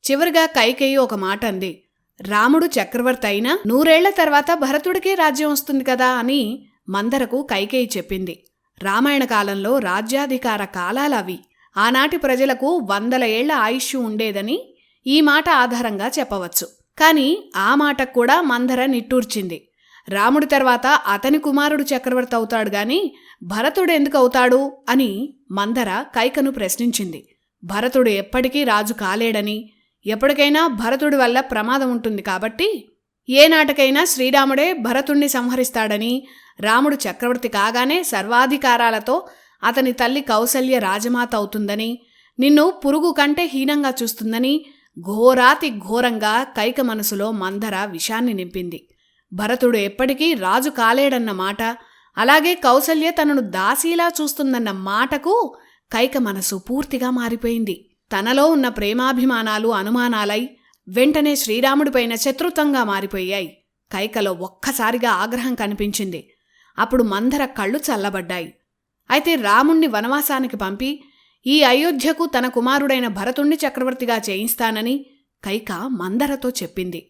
చివరిగా కైకేయి ఒక మాట అంది. రాముడు చక్రవర్తి అయినా 100 ఏళ్ల తర్వాత భరతుడికే రాజ్యం వస్తుంది కదా అని మందరకు కైకేయి చెప్పింది. రామాయణ కాలంలో రాజ్యాధికార కాలాలవి. ఆనాటి ప్రజలకు 100 ఏళ్ల ఆయుష్షు ఉండేదని ఈ మాట ఆధారంగా చెప్పవచ్చు. కాని ఆ మాటకు కూడా మందర నిట్టూర్చింది. రాముడి తర్వాత అతని కుమారుడు చక్రవర్తి అవుతాడు గాని భరతుడు ఎందుకు అవుతాడు అని మందర కైకను ప్రశ్నించింది. భరతుడు ఎప్పటికీ రాజు కాలేడని, ఎప్పటికైనా భరతుడి వల్ల ప్రమాదం ఉంటుంది కాబట్టి ఏనాటికైనా శ్రీరాముడే భరతుణ్ణి సంహరిస్తాడని, రాముడు చక్రవర్తి కాగానే సర్వాధికారాలతో అతని తల్లి కౌసల్య రాజమాత అవుతుందని, నిన్ను పురుగు కంటే హీనంగా చూస్తుందని ఘోరాతి ఘోరంగా కైక మనసులో మందర విషాన్ని నింపింది. భరతుడు ఎప్పటికీ రాజు కాలేడన్న మాట, అలాగే కౌసల్య తనను దాసీలా చూస్తుందన్న మాటకు కైక మనసు పూర్తిగా మారిపోయింది. తనలో ఉన్న ప్రేమాభిమానాలు అనుమానాలై వెంటనే శ్రీరాముడిపైన శత్రుత్వంగా మారిపోయాయి. కైకలో ఒక్కసారిగా ఆగ్రహం కనిపించింది. అప్పుడు మందర కళ్ళు చల్లబడ్డాయి. అయితే రాముణ్ణి వనవాసానికి పంపి ఈ అయోధ్యకు తన కుమారుడైన భరతుణ్ణి చక్రవర్తిగా చేయిస్తానని కైక మందరతో చెప్పింది.